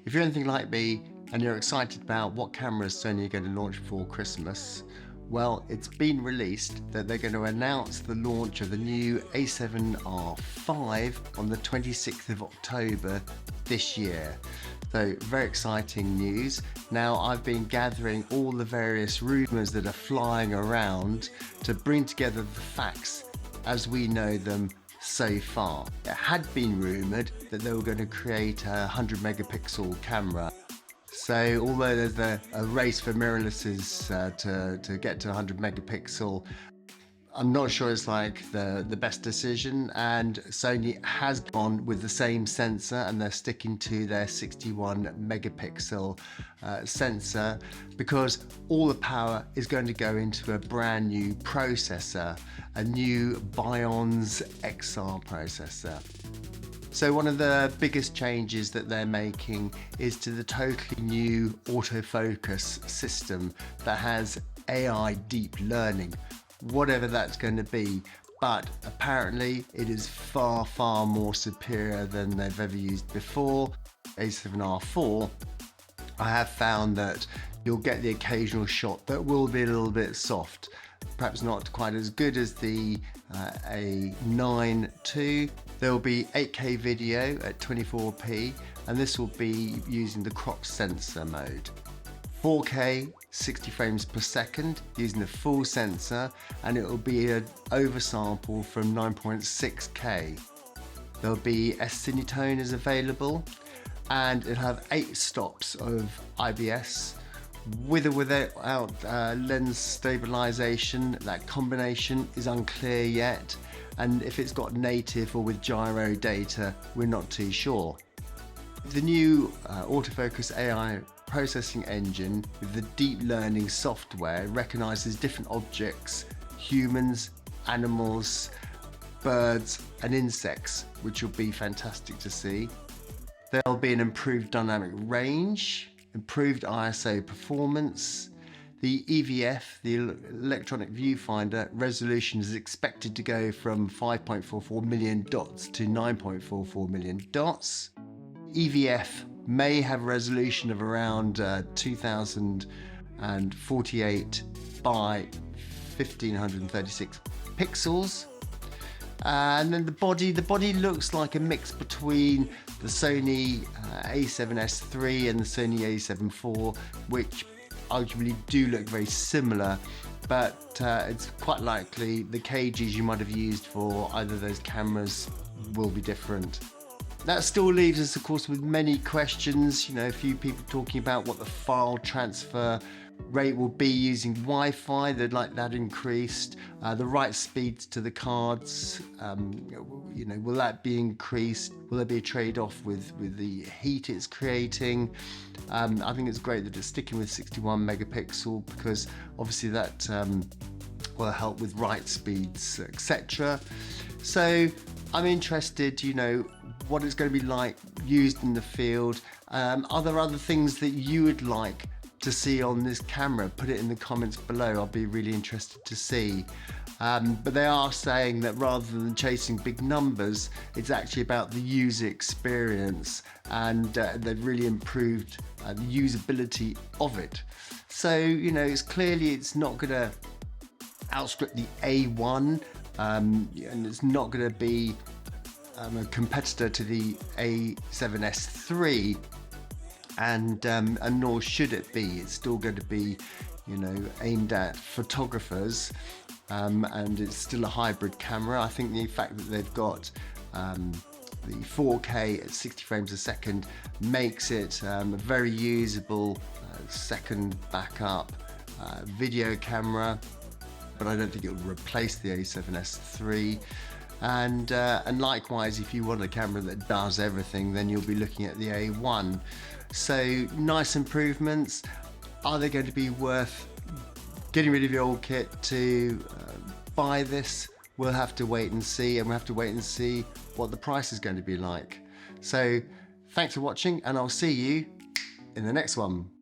If you're anything like me and you're excited about what cameras Sony are going to launch before Christmas, well, it's been released that they're going to announce the launch of the new A7R V on the 26th of October this year. So very exciting news. Now I've been gathering all the various rumours that are flying around to bring together the facts as we know them so far. It had been rumoured that they were going to create a 100 megapixel camera. So although there's a race for mirrorlesses to get to 100 megapixel, I'm not sure it's like the best decision, and Sony has gone with the same sensor and they're sticking to their 61 megapixel sensor because all the power is going to go into a brand new processor, a new Bionz XR processor. So one of the biggest changes that they're making is to the totally new autofocus system that has AI deep learning, whatever that's going to be, but apparently it is far more superior than they've ever used before. A7R IV, I have found that you'll get the occasional shot that will be a little bit soft, perhaps not quite as good as the A9 II. There will be 8K video at 24p, and this will be using the crop sensor mode. 4K 60 frames per second using the full sensor, and it will be an oversample from 9.6K. There'll be S-cinetoners available, and it'll have 8 stops of IBS. With or without lens stabilization, that combination is unclear yet, and if it's got native or with gyro data, we're not too sure. The new autofocus AI processing engine with the deep learning software recognizes different objects, humans, animals, birds and insects, which will be fantastic to see. There'll be an improved dynamic range, improved ISO performance. The EVF, the electronic viewfinder resolution, is expected to go from 5.44 million dots to 9.44 million dots. EVF may have a resolution of around 2048 by 1536 pixels. And then the body looks like a mix between the Sony A7S III and the Sony A7 IV, which arguably do look very similar, but it's quite likely the cages you might have used for either of those cameras will be different. That still leaves us, of course, with many questions. You know, a few people talking about what the file transfer rate will be using Wi-Fi. They'd like that increased. The write speeds to the cards, you know, will that be increased? Will there be a trade-off with the heat it's creating? I think it's great that it's sticking with 61 megapixel because obviously that will help with write speeds, etc. So I'm interested, you know, what it's going to be like used in the field. Are there other things that you would like to see on this camera? Put it in the comments below. I'll be really interested to see. But they are saying that rather than chasing big numbers, it's actually about the user experience, and they've really improved the usability of it. So, you know, it's not going to outstrip the A1, and it's not going to be a competitor to the A7S III, and nor should it be. It's still going to be, you know, aimed at photographers, and it's still a hybrid camera. I think the fact that they've got the 4K at 60 frames a second makes it a very usable second backup video camera, but I don't think it will replace the A7S III. And likewise, if you want a camera that does everything, then you'll be looking at the A1. So nice improvements. Are they going to be worth getting rid of your old kit to buy this? We'll have to wait and see, and we'll have to wait and see what the price is going to be like. So thanks for watching, and I'll see you in the next one.